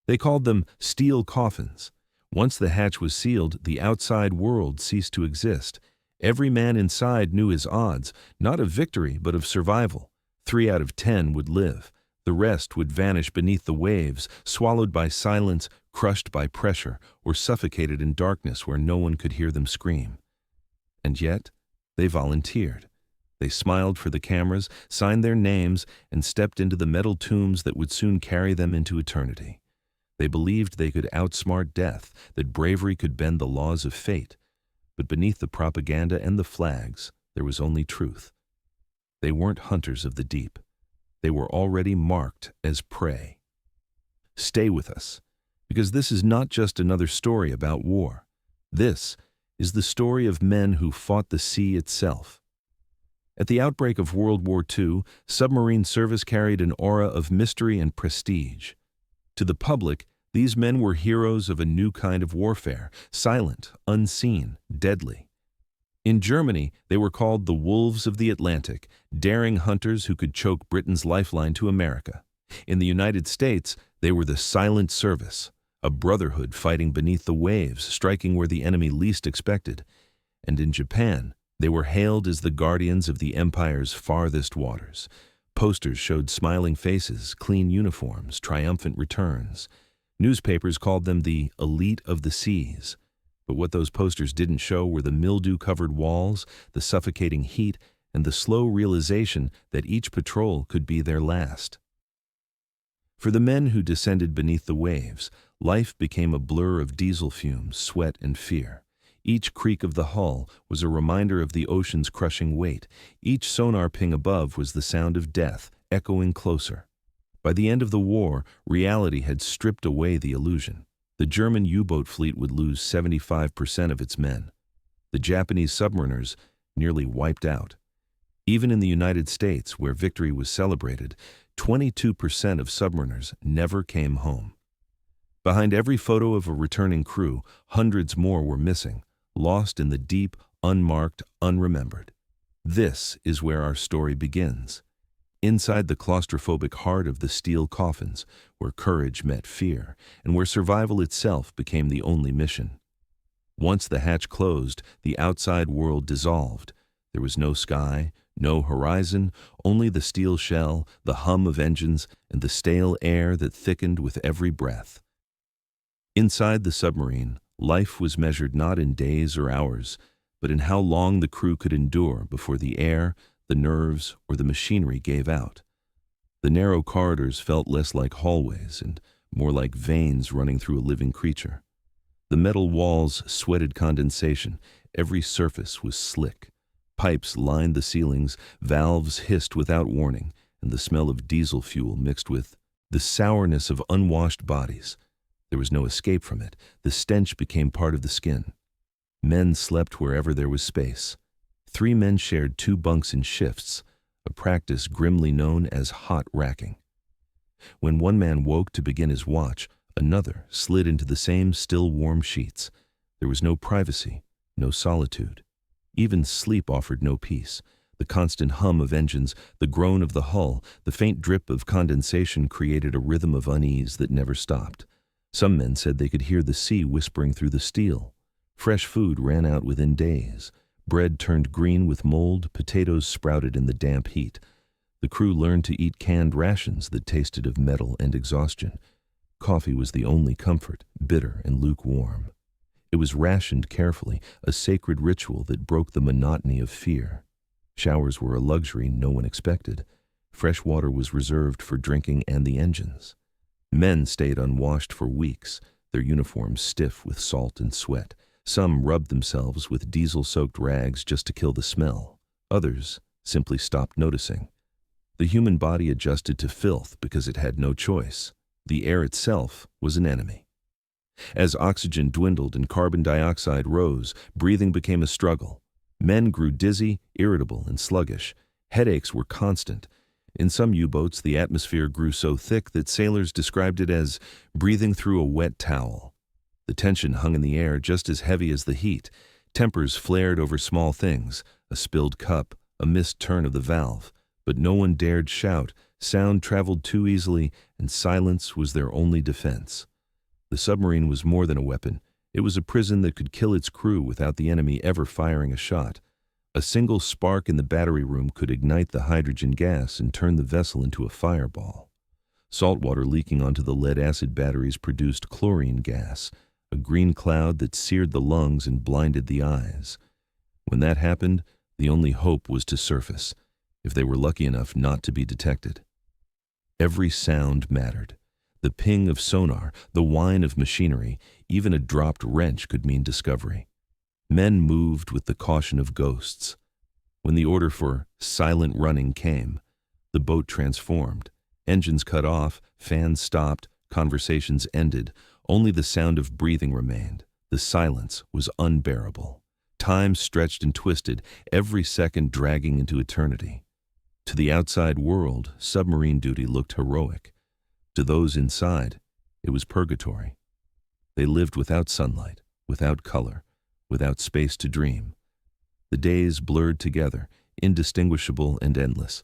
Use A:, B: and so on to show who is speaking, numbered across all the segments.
A: They called them steel coffins. Once the hatch was sealed, the outside world ceased to exist. Every man inside knew his odds, not of victory but of survival. 3 out of 10 would live. The rest would vanish beneath the waves, swallowed by silence, crushed by pressure, or suffocated in darkness where no one could hear them scream. And yet, they volunteered. They smiled for the cameras, signed their names, and stepped into the metal tombs that would soon carry them into eternity. They believed they could outsmart death, that bravery could bend the laws of fate. But beneath the propaganda and the flags, there was only truth. They weren't hunters of the deep. They were already marked as prey. Stay with us, because this is not just another story about war. This is the story of men who fought the sea itself. At the outbreak of World War II, submarine service carried an aura of mystery and prestige. To the public, these men were heroes of a new kind of warfare, silent, unseen, deadly. In Germany, they were called the Wolves of the Atlantic, daring hunters who could choke Britain's lifeline to America. In the United States, they were the Silent Service, a brotherhood fighting beneath the waves, striking where the enemy least expected. And in Japan, they were hailed as the guardians of the empire's farthest waters. Posters showed smiling faces, clean uniforms, triumphant returns. Newspapers called them the elite of the seas. But what those posters didn't show were the mildew-covered walls, the suffocating heat, and the slow realization that each patrol could be their last. For the men who descended beneath the waves, life became a blur of diesel fumes, sweat, and fear. Each creak of the hull was a reminder of the ocean's crushing weight. Each sonar ping above was the sound of death, echoing closer. By the end of the war, reality had stripped away the illusion. The German U-boat fleet would lose 75% of its men. The Japanese submariners nearly wiped out. Even in the United States, where victory was celebrated, 22% of submariners never came home. Behind every photo of a returning crew, hundreds more were missing, lost in the deep, unmarked, unremembered. This is where our story begins. Inside the claustrophobic heart of the steel coffins, where courage met fear, and where survival itself became the only mission. Once the hatch closed, the outside world dissolved. There was no sky, no horizon, only the steel shell, the hum of engines, and the stale air that thickened with every breath. Inside the submarine, life was measured not in days or hours, but in how long the crew could endure before the air, the nerves, or the machinery gave out. The narrow corridors felt less like hallways and more like veins running through a living creature. The metal walls sweated condensation. Every surface was slick. Pipes lined the ceilings, valves hissed without warning, and the smell of diesel fuel mixed with the sourness of unwashed bodies. There was no escape from it. The stench became part of the skin. Men slept wherever there was space. 3 men shared 2 bunks in shifts, a practice grimly known as hot racking. When one man woke to begin his watch, another slid into the same still warm sheets. There was no privacy, no solitude. Even sleep offered no peace. The constant hum of engines, the groan of the hull, the faint drip of condensation created a rhythm of unease that never stopped. Some men said they could hear the sea whispering through the steel. Fresh food ran out within days. Bread turned green with mold, potatoes sprouted in the damp heat. The crew learned to eat canned rations that tasted of metal and exhaustion. Coffee was the only comfort, bitter and lukewarm. It was rationed carefully, a sacred ritual that broke the monotony of fear. Showers were a luxury no one expected. Fresh water was reserved for drinking and the engines. Men stayed unwashed for weeks, their uniforms stiff with salt and sweat. Some rubbed themselves with diesel-soaked rags just to kill the smell. Others simply stopped noticing. The human body adjusted to filth because it had no choice. The air itself was an enemy. As oxygen dwindled and carbon dioxide rose, breathing became a struggle. Men grew dizzy, irritable, and sluggish. Headaches were constant. In some U-boats, the atmosphere grew so thick that sailors described it as breathing through a wet towel. The tension hung in the air just as heavy as the heat. Tempers flared over small things, a spilled cup, a missed turn of the valve. But no one dared shout. Sound traveled too easily, and silence was their only defense. The submarine was more than a weapon. It was a prison that could kill its crew without the enemy ever firing a shot. A single spark in the battery room could ignite the hydrogen gas and turn the vessel into a fireball. Salt water leaking onto the lead-acid batteries produced chlorine gas, a green cloud that seared the lungs and blinded the eyes. When that happened, the only hope was to surface, if they were lucky enough not to be detected. Every sound mattered. The ping of sonar, the whine of machinery, even a dropped wrench could mean discovery. Men moved with the caution of ghosts. When the order for silent running came, the boat transformed. Engines cut off, fans stopped, conversations ended. Only the sound of breathing remained. The silence was unbearable. Time stretched and twisted, every second dragging into eternity. To the outside world, submarine duty looked heroic. To those inside, it was purgatory. They lived without sunlight, without color, without space to dream. The days blurred together, indistinguishable and endless.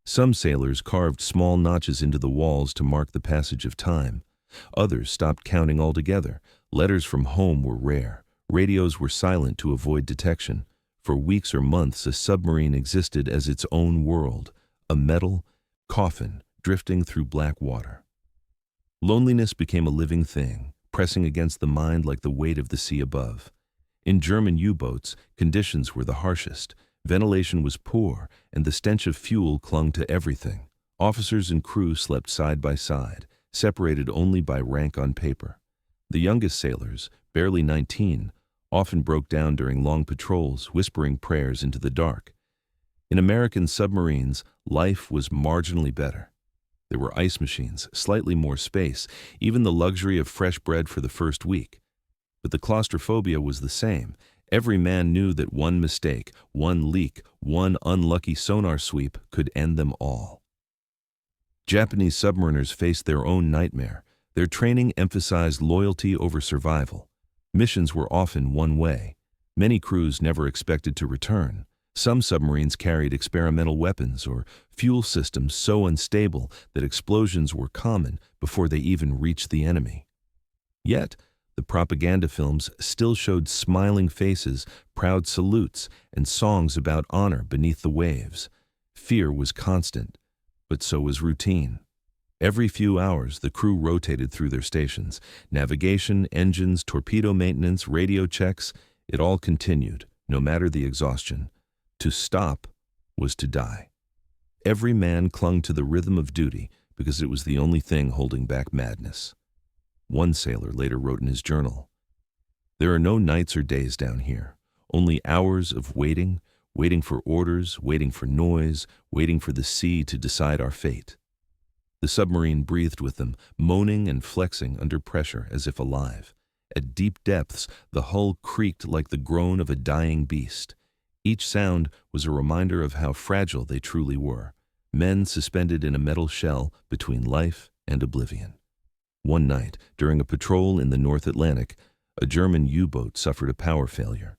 A: Some sailors carved small notches into the walls to mark the passage of time. Others stopped counting altogether. Letters from home were rare. Radios were silent to avoid detection. For weeks or months, a submarine existed as its own world, a metal coffin drifting through black water. Loneliness became a living thing, pressing against the mind like the weight of the sea above. In German U-boats, conditions were the harshest. Ventilation was poor, and the stench of fuel clung to everything. Officers and crew slept side by side, separated only by rank on paper. The youngest sailors, barely 19, often broke down during long patrols, whispering prayers into the dark. In American submarines, life was marginally better. There were ice machines, slightly more space, even the luxury of fresh bread for the first week. But the claustrophobia was the same. Every man knew that one mistake, one leak, one unlucky sonar sweep could end them all. Japanese submariners faced their own nightmare. Their training emphasized loyalty over survival. Missions were often one way. Many crews never expected to return. Some submarines carried experimental weapons or fuel systems so unstable that explosions were common before they even reached the enemy. Yet, the propaganda films still showed smiling faces, proud salutes, and songs about honor beneath the waves. Fear was constant, but so was routine. Every few hours, the crew rotated through their stations. Navigation, engines, torpedo maintenance, radio checks, it all continued, no matter the exhaustion. To stop was to die. Every man clung to the rhythm of duty because it was the only thing holding back madness. One sailor later wrote in his journal, "There are no nights or days down here, only hours of waiting, waiting for orders, waiting for noise, waiting for the sea to decide our fate." The submarine breathed with them, moaning and flexing under pressure as if alive. At deep depths, the hull creaked like the groan of a dying beast. Each sound was a reminder of how fragile they truly were, men suspended in a metal shell between life and oblivion. One night, during a patrol in the North Atlantic, a German U-boat suffered a power failure.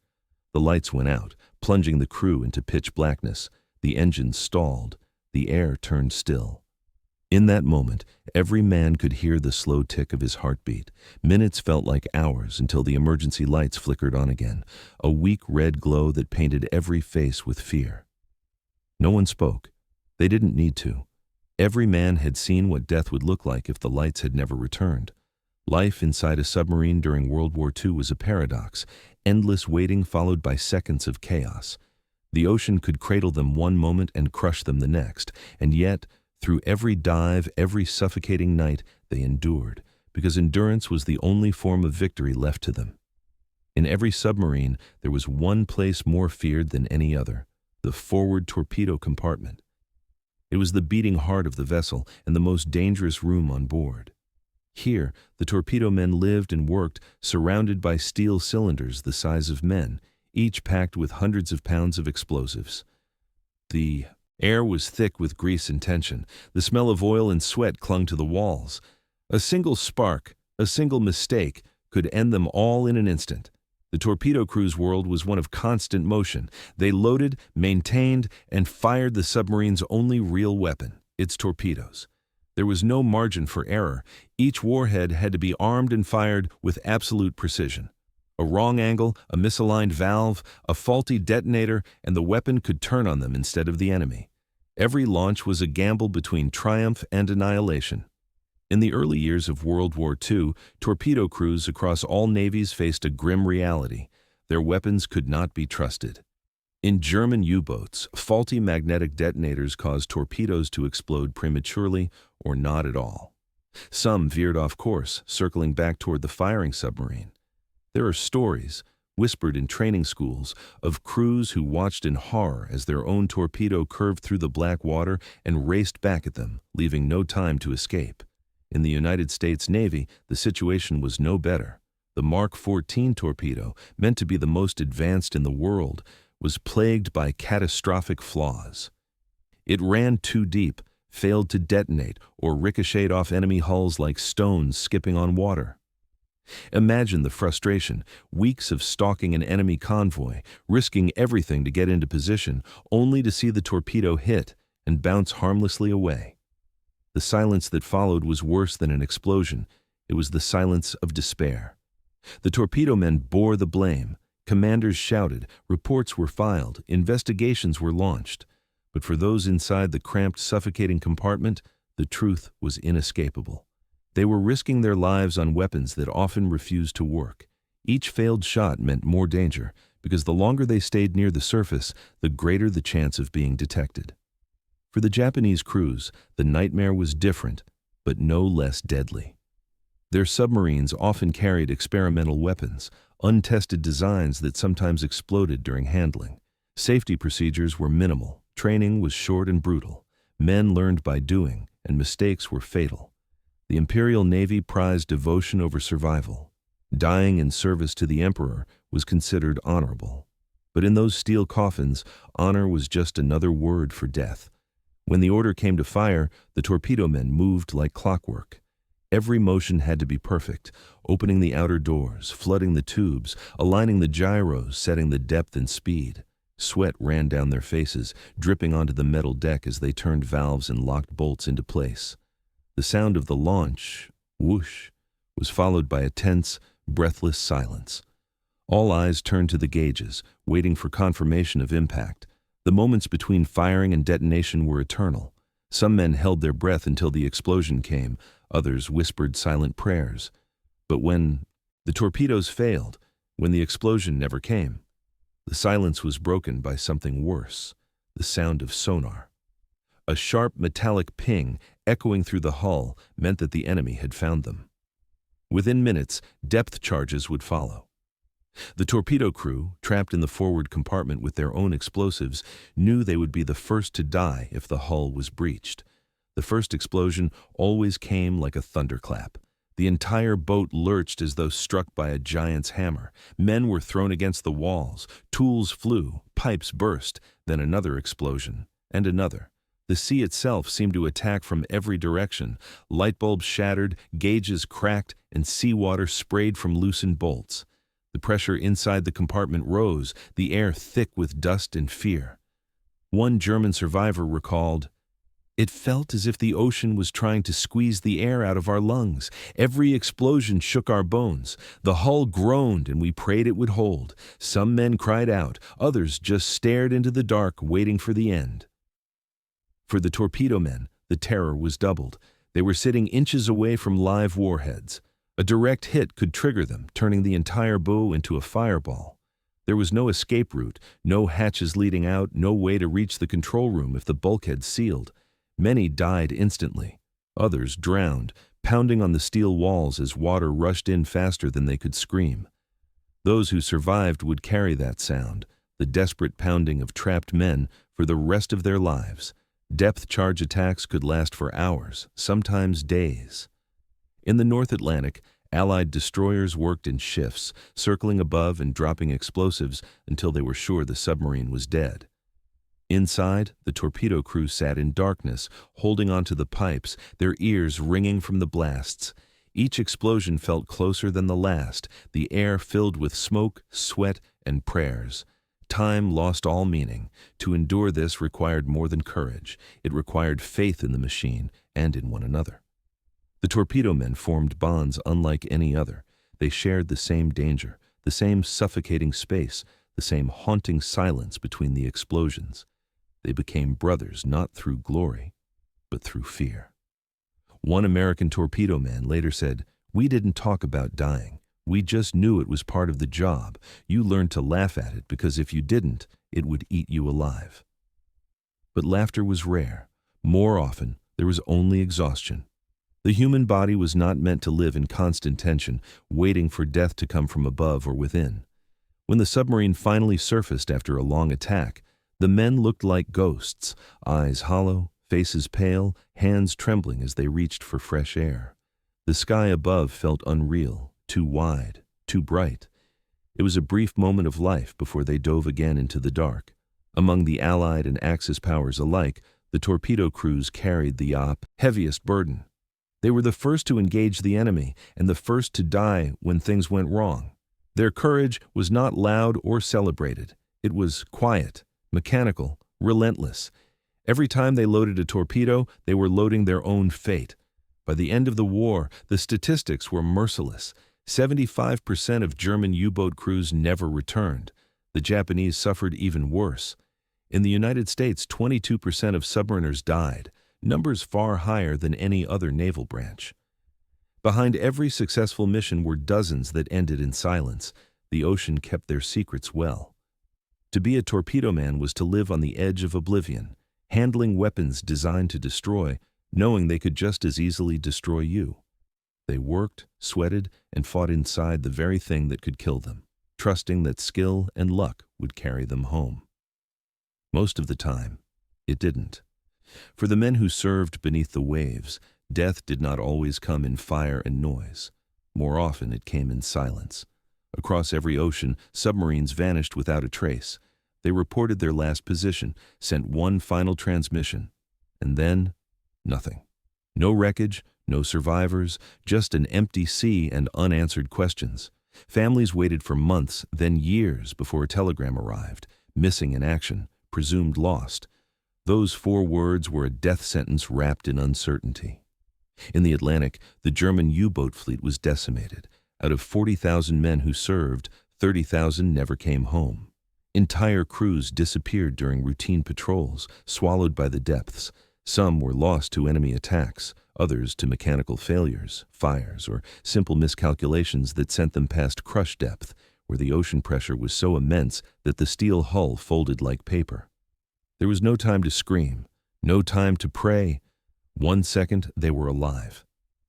A: The lights went out, plunging the crew into pitch blackness. The engines stalled. The air turned still. In that moment, every man could hear the slow tick of his heartbeat. Minutes felt like hours until the emergency lights flickered on again, a weak red glow that painted every face with fear. No one spoke. They didn't need to. Every man had seen what death would look like if the lights had never returned. Life inside a submarine during World War II was a paradox, endless waiting followed by seconds of chaos. The ocean could cradle them one moment and crush them the next, and yet, through every dive, every suffocating night, they endured, because endurance was the only form of victory left to them. In every submarine, there was one place more feared than any other, the forward torpedo compartment. It was the beating heart of the vessel and the most dangerous room on board. Here, the torpedo men lived and worked, surrounded by steel cylinders the size of men, each packed with hundreds of pounds of explosives. The air was thick with grease and tension. The smell of oil and sweat clung to the walls. A single spark, a single mistake, could end them all in an instant. The torpedo crew's world was one of constant motion. They loaded, maintained, and fired the submarine's only real weapon, its torpedoes. There was no margin for error. Each warhead had to be armed and fired with absolute precision. A wrong angle, a misaligned valve, a faulty detonator, and the weapon could turn on them instead of the enemy. Every launch was a gamble between triumph and annihilation. In the early years of World War II, torpedo crews across all navies faced a grim reality. Their weapons could not be trusted. In German U-boats, faulty magnetic detonators caused torpedoes to explode prematurely or not at all. Some veered off course, circling back toward the firing submarine. There are stories, whispered in training schools, of crews who watched in horror as their own torpedo curved through the black water and raced back at them, leaving no time to escape. In the United States Navy, the situation was no better. The Mark 14 torpedo, meant to be the most advanced in the world, was plagued by catastrophic flaws. It ran too deep, failed to detonate, or ricocheted off enemy hulls like stones skipping on water. Imagine the frustration, weeks of stalking an enemy convoy, risking everything to get into position, only to see the torpedo hit and bounce harmlessly away. The silence that followed was worse than an explosion. It was the silence of despair. The torpedo men bore the blame. Commanders shouted, reports were filed, investigations were launched. But for those inside the cramped, suffocating compartment, the truth was inescapable. They were risking their lives on weapons that often refused to work. Each failed shot meant more danger, because the longer they stayed near the surface, the greater the chance of being detected. For the Japanese crews, the nightmare was different, but no less deadly. Their submarines often carried experimental weapons, untested designs that sometimes exploded during handling. Safety procedures were minimal, training was short and brutal. Men learned by doing, and mistakes were fatal. The Imperial Navy prized devotion over survival. Dying in service to the Emperor was considered honorable. But in those steel coffins, honor was just another word for death. When the order came to fire, the torpedo men moved like clockwork. Every motion had to be perfect, opening the outer doors, flooding the tubes, aligning the gyros, setting the depth and speed. Sweat ran down their faces, dripping onto the metal deck as they turned valves and locked bolts into place. The sound of the launch, whoosh, was followed by a tense, breathless silence. All eyes turned to the gauges, waiting for confirmation of impact. The moments between firing and detonation were eternal. Some men held their breath until the explosion came, others whispered silent prayers. But when the torpedoes failed, when the explosion never came, the silence was broken by something worse, the sound of sonar. A sharp metallic ping echoing through the hull meant that the enemy had found them. Within minutes, depth charges would follow. The torpedo crew, trapped in the forward compartment with their own explosives, knew they would be the first to die if the hull was breached. The first explosion always came like a thunderclap. The entire boat lurched as though struck by a giant's hammer. Men were thrown against the walls, tools flew, pipes burst, then another explosion, and another. The sea itself seemed to attack from every direction. Light bulbs shattered, gauges cracked, and seawater sprayed from loosened bolts. The pressure inside the compartment rose, the air thick with dust and fear. One German survivor recalled, "It felt as if the ocean was trying to squeeze the air out of our lungs. Every explosion shook our bones. The hull groaned and we prayed it would hold. Some men cried out, others just stared into the dark, waiting for the end." For the torpedo men, the terror was doubled. They were sitting inches away from live warheads. A direct hit could trigger them, turning the entire bow into a fireball. There was no escape route, no hatches leading out, no way to reach the control room if the bulkhead sealed. Many died instantly. Others drowned, pounding on the steel walls as water rushed in faster than they could scream. Those who survived would carry that sound, the desperate pounding of trapped men, for the rest of their lives. Depth charge attacks could last for hours, sometimes days. In the North Atlantic, Allied destroyers worked in shifts, circling above and dropping explosives until they were sure the submarine was dead. Inside, the torpedo crew sat in darkness, holding onto the pipes, their ears ringing from the blasts. Each explosion felt closer than the last, the air filled with smoke, sweat, and prayers. Time lost all meaning. To endure this required more than courage. It required faith in the machine and in one another. The torpedo men formed bonds unlike any other. They shared the same danger, the same suffocating space, the same haunting silence between the explosions. They became brothers not through glory, but through fear. One American torpedo man later said, "We didn't talk about dying. We just knew it was part of the job. You learned to laugh at it because if you didn't, it would eat you alive." But laughter was rare. More often, there was only exhaustion. The human body was not meant to live in constant tension, waiting for death to come from above or within. When the submarine finally surfaced after a long attack, the men looked like ghosts, eyes hollow, faces pale, hands trembling as they reached for fresh air. The sky above felt unreal, too wide, too bright. It was a brief moment of life before they dove again into the dark. Among the Allied and Axis powers alike, the torpedo crews carried the heaviest burden. They were the first to engage the enemy and the first to die when things went wrong. Their courage was not loud or celebrated. It was quiet, mechanical, relentless. Every time they loaded a torpedo, they were loading their own fate. By the end of the war, the statistics were merciless. 75% of German U-boat crews never returned. The Japanese suffered even worse. In the United States, 22% of submariners died, numbers far higher than any other naval branch. Behind every successful mission were dozens that ended in silence. The ocean kept their secrets well. To be a torpedo man was to live on the edge of oblivion, handling weapons designed to destroy, knowing they could just as easily destroy you. They worked, sweated, and fought inside the very thing that could kill them, trusting that skill and luck would carry them home. Most of the time, it didn't. For the men who served beneath the waves, death did not always come in fire and noise. More often, it came in silence. Across every ocean, submarines vanished without a trace. They reported their last position, sent one final transmission, and then nothing. No wreckage, no survivors, just an empty sea and unanswered questions. Families waited for months, then years before a telegram arrived, missing in action, presumed lost. Those 4 words were a death sentence wrapped in uncertainty. In the Atlantic, the German U-boat fleet was decimated. Out of 40,000 men who served, 30,000 never came home. Entire crews disappeared during routine patrols, swallowed by the depths. Some were lost to enemy attacks, others to mechanical failures, fires, or simple miscalculations that sent them past crush depth, where the ocean pressure was so immense that the steel hull folded like paper. There was no time to scream, no time to pray. 1 second, they were alive.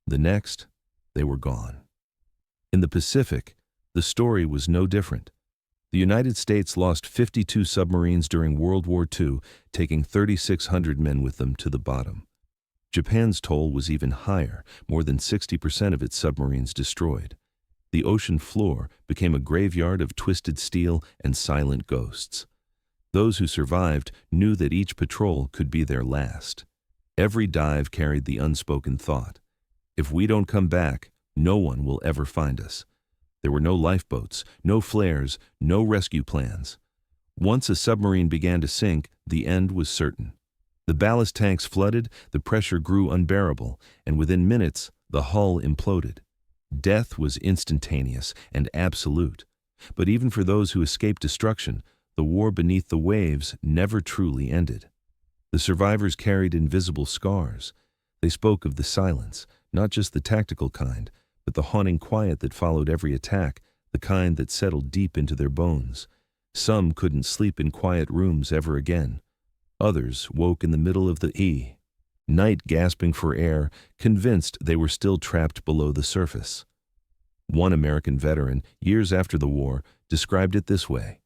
A: The next, they were gone. In the Pacific, the story was no different. The United States lost 52 submarines during World War II, taking 3,600 men with them to the bottom. Japan's toll was even higher, more than 60% of its submarines destroyed. The ocean floor became a graveyard of twisted steel and silent ghosts. Those who survived knew that each patrol could be their last. Every dive carried the unspoken thought, if we don't come back, no one will ever find us. There were no lifeboats, no flares, no rescue plans. Once a submarine began to sink, the end was certain. The ballast tanks flooded, the pressure grew unbearable, and within minutes, the hull imploded. Death was instantaneous and absolute. But even for those who escaped destruction, the war beneath the waves never truly ended. The survivors carried invisible scars. They spoke of the silence, not just the tactical kind, but the haunting quiet that followed every attack, the kind that settled deep into their bones. Some couldn't sleep in quiet rooms ever again. Others woke in the middle of the night gasping for air, convinced they were still trapped below the surface. One American veteran, years after the war, described it this way: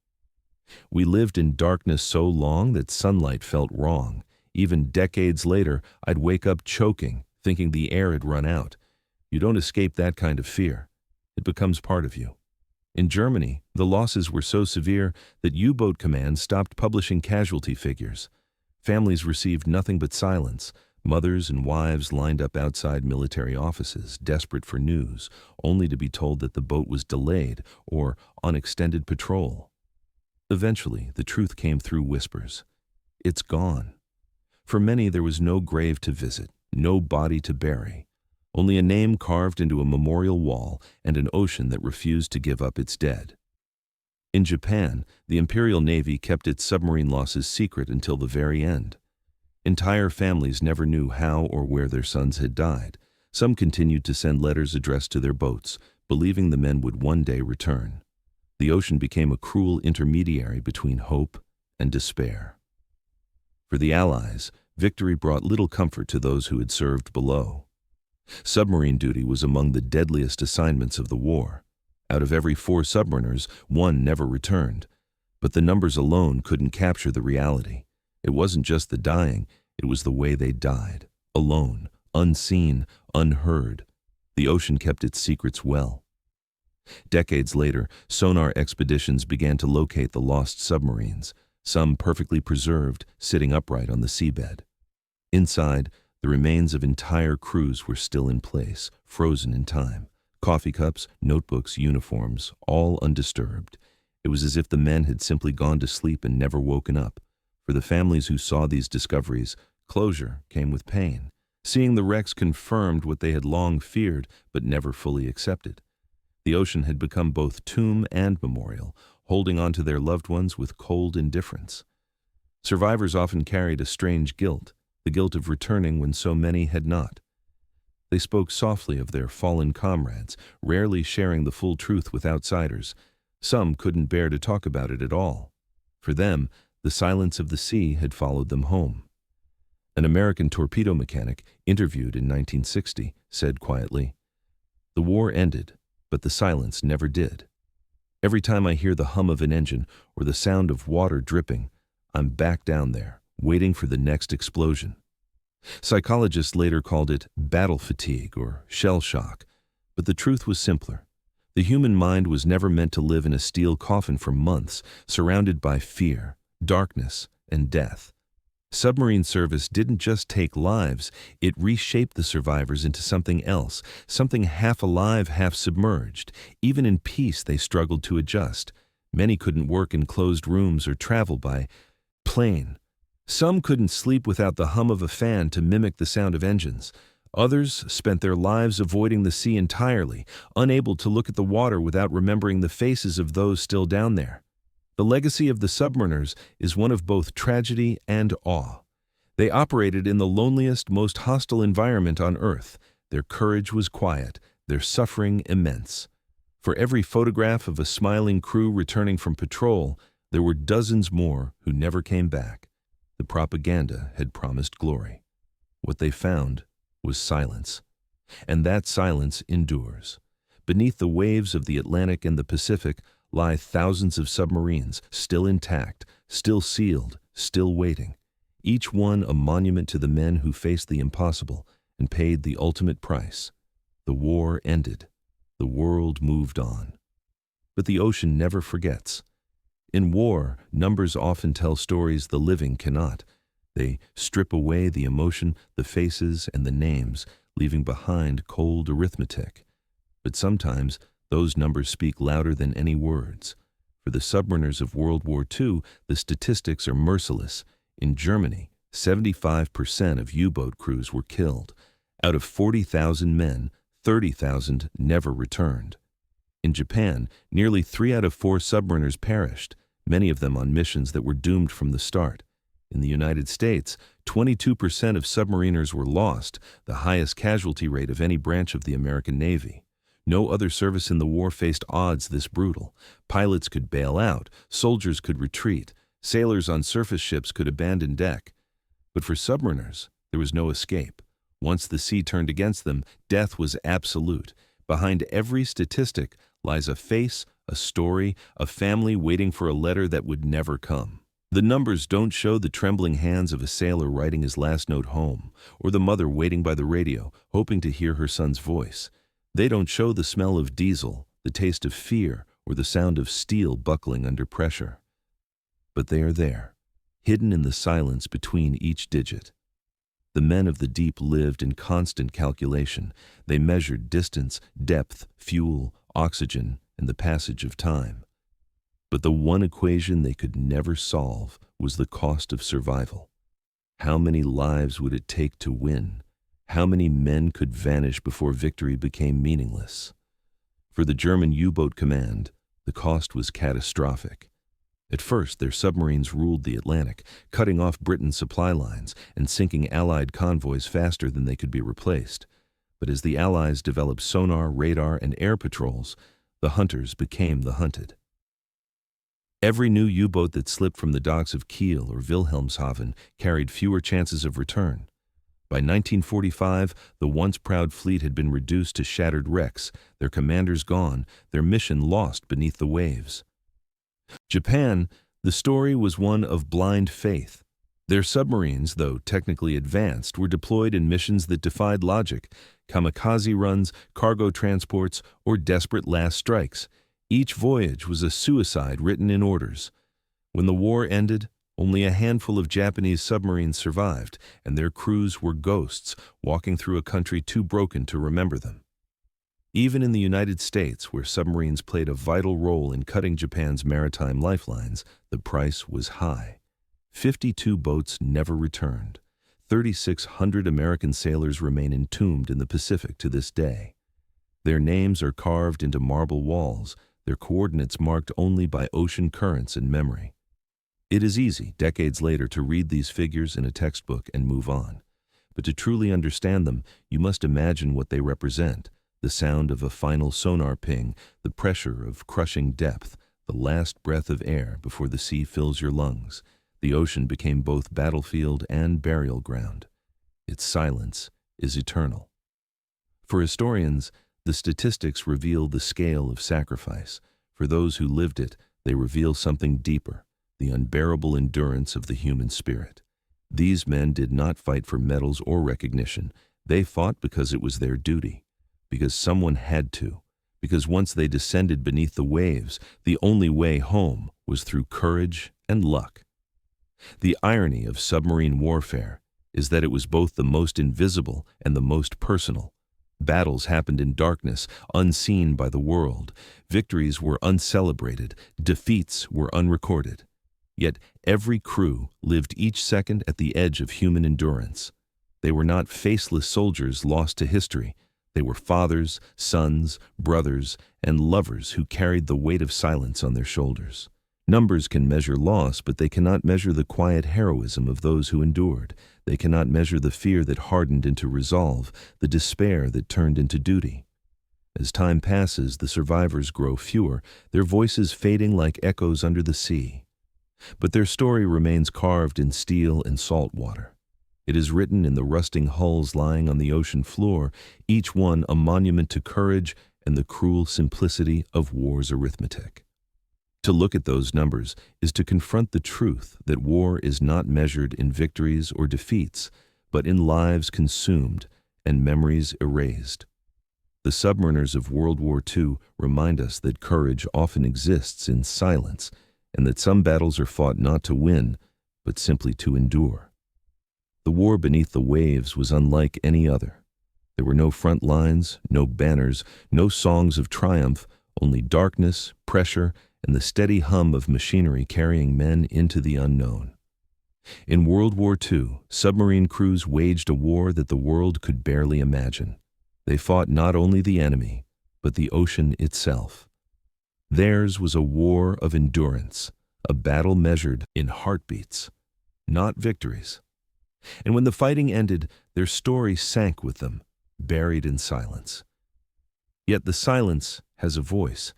A: "We lived in darkness so long that sunlight felt wrong. Even decades later, I'd wake up choking, thinking the air had run out. You don't escape that kind of fear. It becomes part of you." In Germany, the losses were so severe that U-boat command stopped publishing casualty figures. Families received nothing but silence. Mothers and wives lined up outside military offices, desperate for news, only to be told that the boat was delayed or on extended patrol. Eventually, the truth came through whispers. It's gone. For many, there was no grave to visit, no body to bury. Only a name carved into a memorial wall and an ocean that refused to give up its dead. In Japan, the Imperial Navy kept its submarine losses secret until the very end. Entire families never knew how or where their sons had died. Some continued to send letters addressed to their boats, believing the men would one day return. The ocean became a cruel intermediary between hope and despair. For the Allies, victory brought little comfort to those who had served below. Submarine duty was among the deadliest assignments of the war. Out of every 4 submariners, 1 never returned. But the numbers alone couldn't capture the reality. It wasn't just the dying, it was the way they died. Alone, unseen, unheard. The ocean kept its secrets well. Decades later, sonar expeditions began to locate the lost submarines, some perfectly preserved, sitting upright on the seabed. Inside, the remains of entire crews were still in place, frozen in time. Coffee cups, notebooks, uniforms, all undisturbed. It was as if the men had simply gone to sleep and never woken up. For the families who saw these discoveries, closure came with pain. Seeing the wrecks confirmed what they had long feared but never fully accepted. The ocean had become both tomb and memorial, holding on to their loved ones with cold indifference. Survivors often carried a strange guilt, the guilt of returning when so many had not. They spoke softly of their fallen comrades, rarely sharing the full truth with outsiders. Some couldn't bear to talk about it at all. For them, the silence of the sea had followed them home. An American torpedo mechanic, interviewed in 1960, said quietly, "The war ended, but the silence never did. Every time I hear the hum of an engine or the sound of water dripping, I'm back down there, waiting for the next explosion." Psychologists later called it battle fatigue or shell shock, but the truth was simpler. The human mind was never meant to live in a steel coffin for months, surrounded by fear, darkness, and death. Submarine service didn't just take lives, it reshaped the survivors into something else, something half alive, half submerged. Even in peace, they struggled to adjust. Many couldn't work in closed rooms or travel by plane. Some couldn't sleep without the hum of a fan to mimic the sound of engines. Others spent their lives avoiding the sea entirely, unable to look at the water without remembering the faces of those still down there. The legacy of the submariners is one of both tragedy and awe. They operated in the loneliest, most hostile environment on Earth. Their courage was quiet, their suffering immense. For every photograph of a smiling crew returning from patrol, there were dozens more who never came back. The propaganda had promised glory. What they found was silence. And that silence endures. Beneath the waves of the Atlantic and the Pacific lie thousands of submarines, still intact, still sealed, still waiting. Each one a monument to the men who faced the impossible and paid the ultimate price. The war ended. The world moved on. But the ocean never forgets. In war, numbers often tell stories the living cannot. They strip away the emotion, the faces, and the names, leaving behind cold arithmetic. But sometimes those numbers speak louder than any words. For the submariners of World War II, the statistics are merciless. In Germany, 75% of U-boat crews were killed. Out of 40,000 men, 30,000 never returned. In Japan, nearly 3 out of 4 submariners perished, many of them on missions that were doomed from the start. In the United States, 22% of submariners were lost, the highest casualty rate of any branch of the American Navy. No other service in the war faced odds this brutal. Pilots could bail out, soldiers could retreat, sailors on surface ships could abandon deck. But for submariners, there was no escape. Once the sea turned against them, death was absolute. Behind every statistic lies a face, a story, a family waiting for a letter that would never come. The numbers don't show the trembling hands of a sailor writing his last note home, or the mother waiting by the radio, hoping to hear her son's voice. They don't show the smell of diesel, the taste of fear, or the sound of steel buckling under pressure. But they are there, hidden in the silence between each digit. The men of the deep lived in constant calculation. They measured distance, depth, fuel, oxygen, and the passage of time. But the one equation they could never solve was the cost of survival. How many lives would it take to win? How many men could vanish before victory became meaningless? For the German U-boat command, the cost was catastrophic. At first, their submarines ruled the Atlantic, cutting off Britain's supply lines and sinking Allied convoys faster than they could be replaced. But as the Allies developed sonar, radar, and air patrols, the hunters became the hunted. Every new U-boat that slipped from the docks of Kiel or Wilhelmshaven carried fewer chances of return. By 1945, the once proud fleet had been reduced to shattered wrecks, their commanders gone, their mission lost beneath the waves. Japan, the story was one of blind faith. Their submarines, though technically advanced, were deployed in missions that defied logic, kamikaze runs, cargo transports, or desperate last strikes. Each voyage was a suicide written in orders. When the war ended, only a handful of Japanese submarines survived, and their crews were ghosts walking through a country too broken to remember them. Even in the United States, where submarines played a vital role in cutting Japan's maritime lifelines, the price was high. 52 boats never returned. 3,600 American sailors remain entombed in the Pacific to this day. Their names are carved into marble walls, their coordinates marked only by ocean currents and memory. It is easy, decades later, to read these figures in a textbook and move on. But to truly understand them, you must imagine what they represent: the sound of a final sonar ping, the pressure of crushing depth, the last breath of air before the sea fills your lungs. The ocean became both battlefield and burial ground. Its silence is eternal. For historians, the statistics reveal the scale of sacrifice. For those who lived it, they reveal something deeper: the unbearable endurance of the human spirit. These men did not fight for medals or recognition. They fought because it was their duty, because someone had to, because once they descended beneath the waves, the only way home was through courage and luck. The irony of submarine warfare is that it was both the most invisible and the most personal. Battles happened in darkness, unseen by the world. Victories were uncelebrated, defeats were unrecorded. Yet every crew lived each second at the edge of human endurance. They were not faceless soldiers lost to history. They were fathers, sons, brothers, and lovers who carried the weight of silence on their shoulders. Numbers can measure loss, but they cannot measure the quiet heroism of those who endured. They cannot measure the fear that hardened into resolve, the despair that turned into duty. As time passes, the survivors grow fewer, their voices fading like echoes under the sea. But their story remains carved in steel and salt water. It is written in the rusting hulls lying on the ocean floor, each one a monument to courage and the cruel simplicity of war's arithmetic. To look at those numbers is to confront the truth that war is not measured in victories or defeats, but in lives consumed and memories erased. The submariners of World War II remind us that courage often exists in silence, and that some battles are fought not to win, but simply to endure. The war beneath the waves was unlike any other. There were no front lines, no banners, no songs of triumph, only darkness, pressure, and the steady hum of machinery carrying men into the unknown. In World War II, submarine crews waged a war that the world could barely imagine. They fought not only the enemy, but the ocean itself. Theirs was a war of endurance, a battle measured in heartbeats, not victories. And when the fighting ended, their story sank with them, buried in silence. Yet the silence has a voice.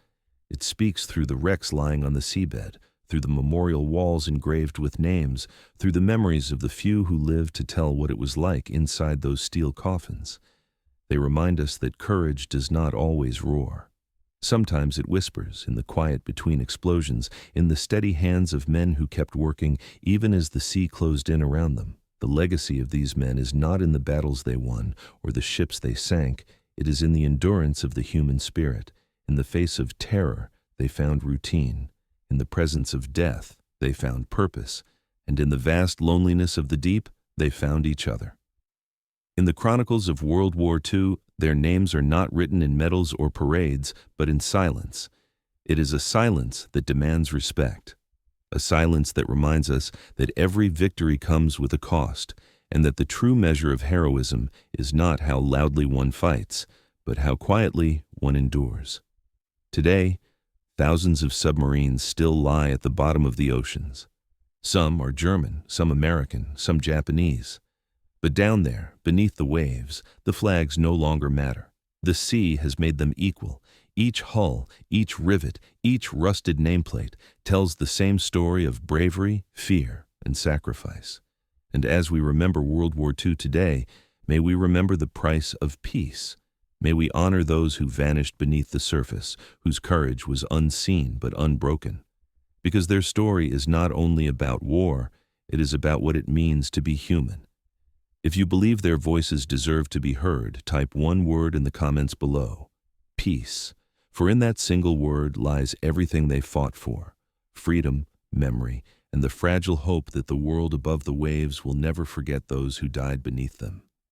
A: It speaks through the wrecks lying on the seabed, through the memorial walls engraved with names, through the memories of the few who lived to tell what it was like inside those steel coffins. They remind us that courage does not always roar. Sometimes it whispers in the quiet between explosions, in the steady hands of men who kept working even as the sea closed in around them. The legacy of these men is not in the battles they won or the ships they sank. It is in the endurance of the human spirit. In the face of terror, they found routine. In the presence of death, they found purpose. And in the vast loneliness of the deep, they found each other. In the chronicles of World War II, their names are not written in medals or parades, but in silence. It is a silence that demands respect. A silence that reminds us that every victory comes with a cost. and that the true measure of heroism is not how loudly one fights, but how quietly one endures. Today, thousands of submarines still lie at the bottom of the oceans. Some are German, some American, some Japanese. But down there, beneath the waves, the flags no longer matter. The sea has made them equal. Each hull, each rivet, each rusted nameplate tells the same story of bravery, fear, and sacrifice. And as we remember World War II today, may we remember the price of peace. May we honor those who vanished beneath the surface, whose courage was unseen but unbroken. Because their story is not only about war, it is about what it means to be human. If you believe their voices deserve to be heard, type one word in the comments below: peace. For in that single word lies everything they fought for: freedom, memory, and the fragile hope that the world above the waves will never forget those who died beneath them.